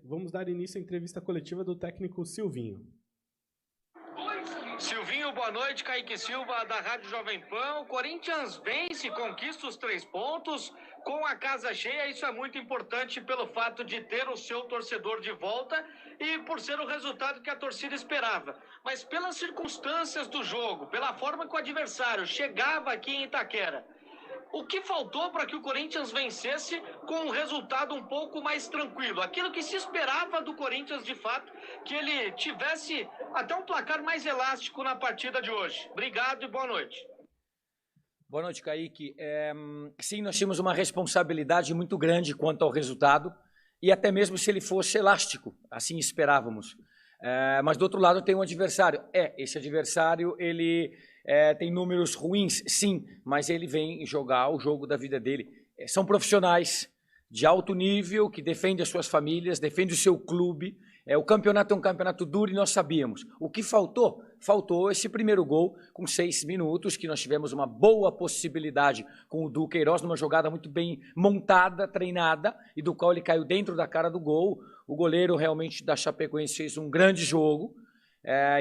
Vamos dar início à entrevista coletiva do técnico Silvinho. Silvinho, boa noite. Kaique Silva, da Rádio Jovem Pan. O Corinthians vence, conquista os 3 pontos com a casa cheia. Isso é muito importante pelo fato de ter o seu torcedor de volta e por ser o resultado que a torcida esperava. Mas pelas circunstâncias do jogo, pela forma que o adversário chegava aqui em Itaquera, o que faltou para que o Corinthians vencesse com um resultado um pouco mais tranquilo? Aquilo que se esperava do Corinthians, de fato, que ele tivesse até um placar mais elástico na partida de hoje. Obrigado e boa noite. Boa noite, Kaique. Sim, nós tínhamos uma responsabilidade muito grande quanto ao resultado e até mesmo se ele fosse elástico, assim esperávamos. Mas do outro lado tem um adversário. Esse adversário, ele tem números ruins, sim, mas ele vem jogar o jogo da vida dele. São profissionais de alto nível, que defendem as suas famílias, defendem o seu clube. O campeonato é um campeonato duro e nós sabíamos. O que faltou? Faltou esse primeiro gol com 6 minutos, que nós tivemos uma boa possibilidade com o Du Queiroz, numa jogada muito bem montada, treinada, e do qual ele caiu dentro da cara do gol. O goleiro realmente da Chapecoense fez um grande jogo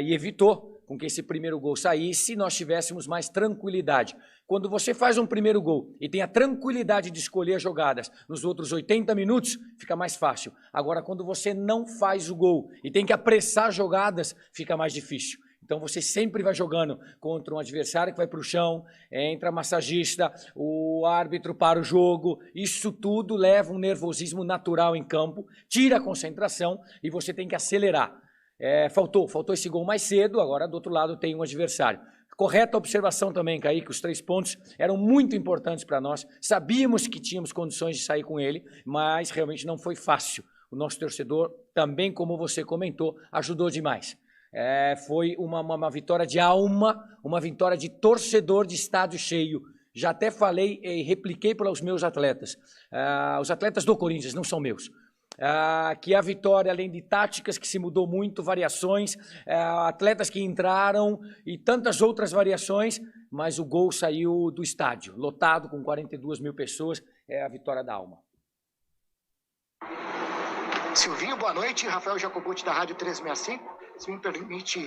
e evitou com que esse primeiro gol saísse e nós tivéssemos mais tranquilidade. Quando você faz um primeiro gol e tem a tranquilidade de escolher as jogadas nos outros 80 minutos, fica mais fácil. Agora, quando você não faz o gol e tem que apressar jogadas, fica mais difícil. Então você sempre vai jogando contra um adversário que vai para o chão, entra massagista, o árbitro para o jogo, isso tudo leva um nervosismo natural em campo, tira a concentração e você tem que acelerar. Faltou esse gol mais cedo, agora do outro lado tem um adversário. Correta observação também, Kaique, os 3 pontos eram muito importantes para nós, sabíamos que tínhamos condições de sair com ele, mas realmente não foi fácil. O nosso torcedor, também como você comentou, ajudou demais. Foi uma vitória de alma, uma vitória de torcedor de estádio cheio. Já até falei e repliquei para os meus atletas. Os atletas do Corinthians não são meus. Que a vitória, além de táticas que se mudou muito, variações, atletas que entraram e tantas outras variações, mas o gol saiu do estádio, lotado com 42 mil pessoas, é a vitória da alma. Silvinho, boa noite. Rafael Jacobucci, da Rádio 365. Se me permite,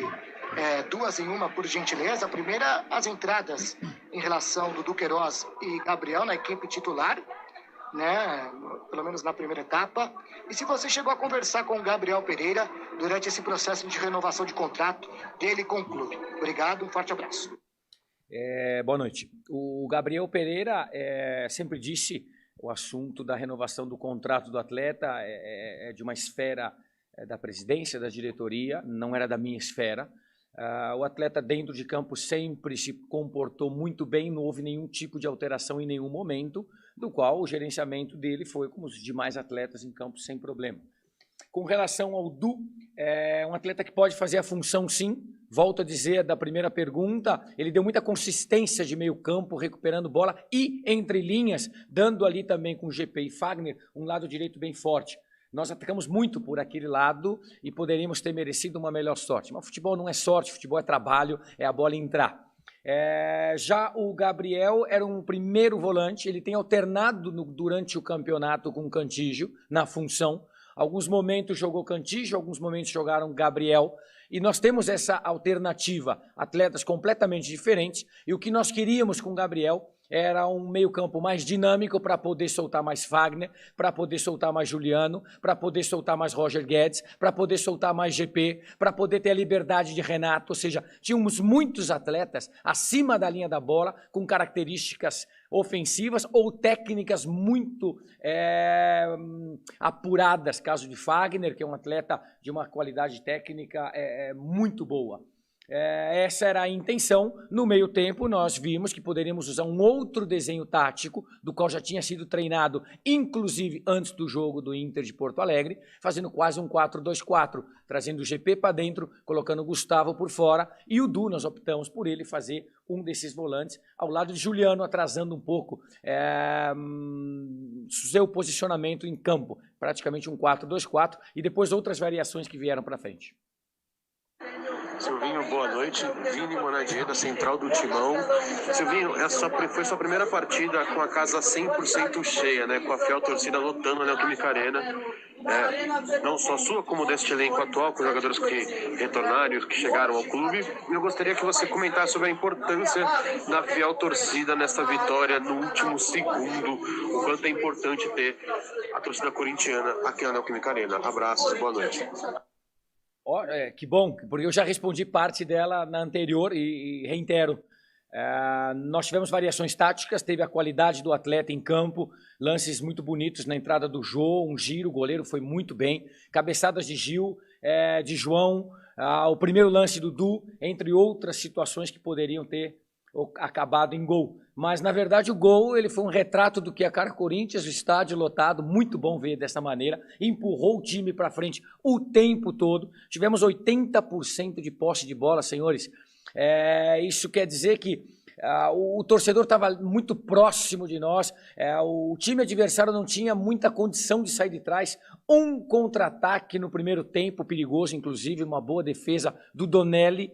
2 em 1, por gentileza. A primeira, as entradas em relação do Du Queiroz e Gabriel na equipe titular, né? Pelo menos na primeira etapa. E se você chegou a conversar com o Gabriel Pereira durante esse processo de renovação de contrato dele com o clube. Obrigado, um forte abraço. Boa noite. O Gabriel Pereira sempre disse o assunto da renovação do contrato do atleta é de uma esfera da presidência, da diretoria, não era da minha esfera. O atleta dentro de campo sempre se comportou muito bem, não houve nenhum tipo de alteração em nenhum momento, do qual o gerenciamento dele foi como os demais atletas em campo sem problema. Com relação ao Du, é um atleta que pode fazer a função sim, volto a dizer da primeira pergunta, ele deu muita consistência de meio campo, recuperando bola e entre linhas, dando ali também com GP e Fagner um lado direito bem forte. Nós atacamos muito por aquele lado e poderíamos ter merecido uma melhor sorte. Mas futebol não é sorte, futebol é trabalho, é a bola entrar. Já o Gabriel era um primeiro volante, ele tem alternado durante o campeonato com o Cantígio na função. Alguns momentos jogou Cantígio, alguns momentos jogaram Gabriel. E nós temos essa alternativa, atletas completamente diferentes. E o que nós queríamos com o Gabriel era um meio-campo mais dinâmico para poder soltar mais Fagner, para poder soltar mais Juliano, para poder soltar mais Roger Guedes, para poder soltar mais GP, para poder ter a liberdade de Renato. Ou seja, tínhamos muitos atletas acima da linha da bola, com características ofensivas ou técnicas muito apuradas. Caso de Fagner, que é um atleta de uma qualidade técnica muito boa. Essa era a intenção. No meio tempo, nós vimos que poderíamos usar um outro desenho tático, do qual já tinha sido treinado, inclusive antes do jogo do Inter de Porto Alegre, fazendo quase um 4-2-4, trazendo o GP para dentro, colocando o Gustavo por fora, e o Du, nós optamos por ele fazer um desses volantes, ao lado de Juliano, atrasando um pouco seu posicionamento em campo, praticamente um 4-2-4, e depois outras variações que vieram para frente. Silvinho, boa noite. Vini Monadier, central do Timão. Silvinho, essa foi sua primeira partida com a casa 100% cheia, né? Com a fiel torcida lotando a Neoquímica Arena. Não só sua, como deste elenco atual, com jogadores que retornaram, que chegaram ao clube. Eu gostaria que você comentasse sobre a importância da fiel torcida nessa vitória no último segundo. O quanto é importante ter a torcida corintiana aqui na Neoquímica Arena. Abraços, boa noite. Que bom, porque eu já respondi parte dela na anterior e reitero. Nós tivemos variações táticas, teve a qualidade do atleta em campo, lances muito bonitos na entrada do Jô, um giro, o goleiro foi muito bem, cabeçadas de Gil, de João, o primeiro lance do Du, entre outras situações que poderiam ter acabado em gol. Mas, na verdade, o gol ele foi um retrato do que é a cara Corinthians, o estádio lotado, muito bom ver dessa maneira, empurrou o time para frente o tempo todo, tivemos 80% de posse de bola, senhores. Isso quer dizer que o torcedor estava muito próximo de nós, o time adversário não tinha muita condição de sair de trás, um contra-ataque no primeiro tempo, perigoso inclusive, uma boa defesa do Donelli,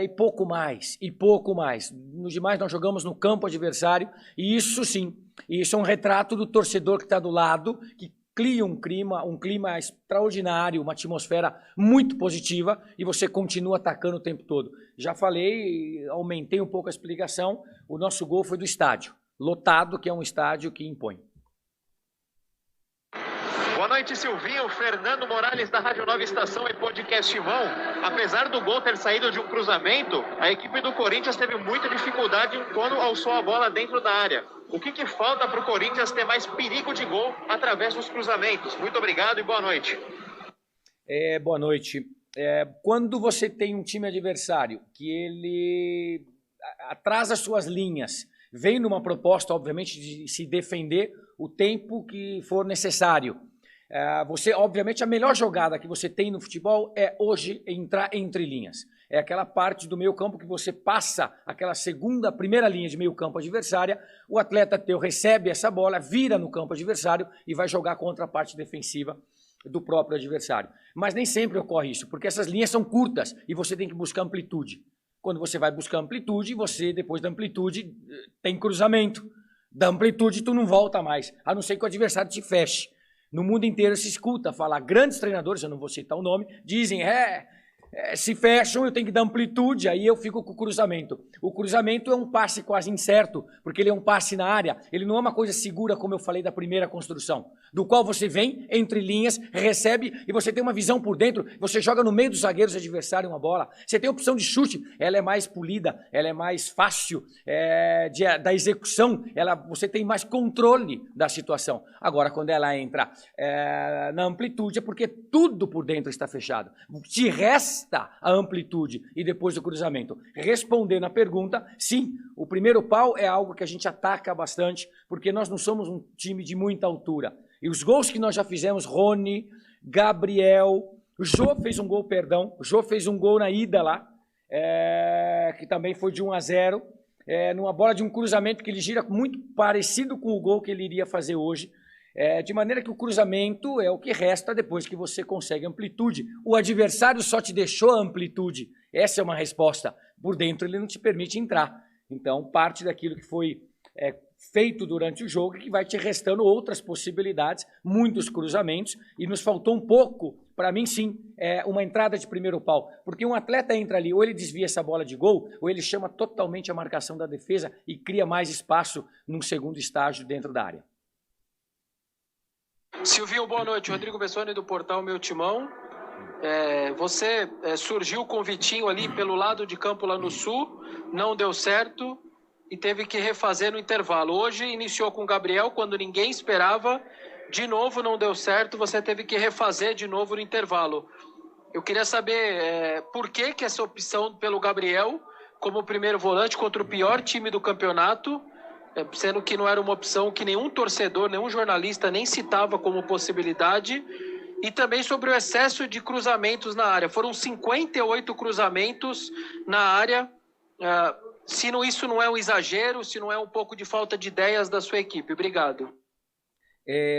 e pouco mais. Nos demais nós jogamos no campo adversário, e isso sim, isso é um retrato do torcedor que está do lado, que cria um clima extraordinário, uma atmosfera muito positiva e você continua atacando o tempo todo. Já falei, aumentei um pouco a explicação, o nosso gol foi do estádio, lotado, que é um estádio que impõe. Boa noite, Silvinho. Fernando Morales, da Rádio Nova Estação e Podcast Vão. Apesar do gol ter saído de um cruzamento, a equipe do Corinthians teve muita dificuldade quando alçou a bola dentro da área. O que falta para o Corinthians ter mais perigo de gol através dos cruzamentos? Muito obrigado e boa noite. Boa noite. Quando você tem um time adversário que ele atrasa suas linhas, vem numa proposta, obviamente, de se defender o tempo que for necessário. Obviamente, a melhor jogada que você tem no futebol é hoje entrar entre linhas. É aquela parte do meio campo que você passa aquela primeira linha de meio campo adversária, o atleta teu recebe essa bola, vira no campo adversário e vai jogar contra a parte defensiva do próprio adversário. Mas nem sempre ocorre isso, porque essas linhas são curtas e você tem que buscar amplitude. Quando você vai buscar amplitude, você, depois da amplitude, tem cruzamento. Da amplitude, tu não volta mais, a não ser que o adversário te feche. No mundo inteiro se escuta falar, grandes treinadores, eu não vou citar o nome, dizem, se fecham, eu tenho que dar amplitude, aí eu fico com o cruzamento. O cruzamento é um passe quase incerto, porque ele é um passe na área, ele não é uma coisa segura, como eu falei da primeira construção, do qual você vem, entre linhas, recebe, e você tem uma visão por dentro, você joga no meio dos zagueiros adversários uma bola, você tem opção de chute, ela é mais polida, ela é mais fácil da execução, você tem mais controle da situação. Agora, quando ela entra na amplitude, é porque tudo por dentro está fechado. Te resta a amplitude e depois do cruzamento. Respondendo a pergunta, sim, o primeiro pau é algo que a gente ataca bastante, porque nós não somos um time de muita altura. E os gols que nós já fizemos, Rony, Gabriel, o Jô fez um gol na ida lá, que também foi de 1-0, numa bola de um cruzamento que ele gira muito parecido com o gol que ele iria fazer hoje, de maneira que o cruzamento é o que resta depois que você consegue amplitude. O adversário só te deixou a amplitude. Essa é uma resposta. Por dentro ele não te permite entrar. Então, parte daquilo que foi feito durante o jogo que vai te restando outras possibilidades, muitos cruzamentos, e nos faltou um pouco, para mim sim, uma entrada de primeiro pau. Porque um atleta entra ali, ou ele desvia essa bola de gol, ou ele chama totalmente a marcação da defesa e cria mais espaço num segundo estágio dentro da área. Silvinho, boa noite. Rodrigo Bessoni do portal Meu Timão. Você surgiu com o Vitinho ali pelo lado de campo lá no Sul, não deu certo e teve que refazer no intervalo. Hoje iniciou com o Gabriel quando ninguém esperava, de novo não deu certo, você teve que refazer de novo no intervalo. Eu queria saber por que essa opção pelo Gabriel como primeiro volante contra o pior time do campeonato, sendo que não era uma opção que nenhum torcedor, nenhum jornalista nem citava como possibilidade, e também sobre o excesso de cruzamentos na área. Foram 58 cruzamentos na área. Se isso não é um exagero, se não é um pouco de falta de ideias da sua equipe. Obrigado.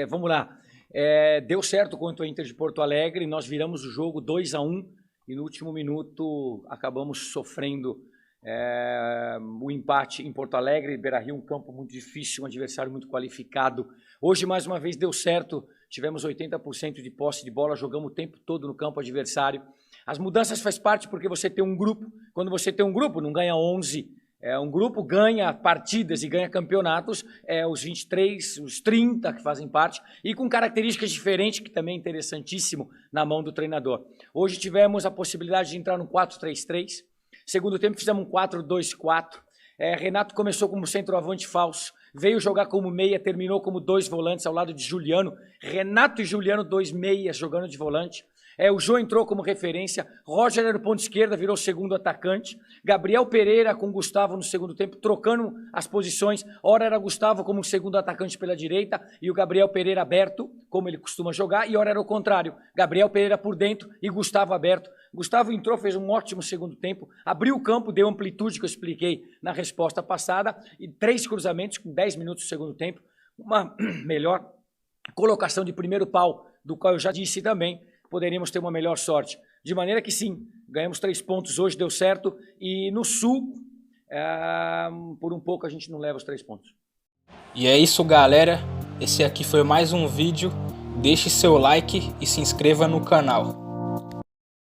Vamos lá. Deu certo contra o Inter de Porto Alegre, nós viramos o jogo 2-1, e no último minuto acabamos sofrendo o empate em Porto Alegre. Beira-Rio, um campo muito difícil, um adversário muito qualificado. Hoje, mais uma vez, deu certo, tivemos 80% de posse de bola, jogamos o tempo todo no campo adversário. As mudanças faz parte porque você tem um grupo, quando você tem um grupo, não ganha 11, um grupo ganha partidas e ganha campeonatos, os 23, os 30 que fazem parte, e com características diferentes, que também é interessantíssimo na mão do treinador. Hoje tivemos a possibilidade de entrar no 4-3-3, segundo tempo fizemos um 4-2-4, Renato começou como centroavante falso, veio jogar como meia, terminou como 2 volantes ao lado de Juliano, Renato e Juliano 2 meias jogando de volante. O Jô entrou como referência, Roger era o ponto esquerda, virou segundo atacante, Gabriel Pereira com Gustavo no segundo tempo, trocando as posições, ora era Gustavo como segundo atacante pela direita e o Gabriel Pereira aberto, como ele costuma jogar, e ora era o contrário, Gabriel Pereira por dentro e Gustavo aberto. Gustavo entrou, fez um ótimo segundo tempo, abriu o campo, deu amplitude que eu expliquei na resposta passada, e 3 cruzamentos com 10 minutos do segundo tempo, uma melhor colocação de primeiro pau, do qual eu já disse também, poderíamos ter uma melhor sorte. De maneira que sim, ganhamos 3 pontos hoje, deu certo, e no Sul, por um pouco a gente não leva os 3 pontos. E é isso, galera, esse aqui foi mais um vídeo, deixe seu like e se inscreva no canal.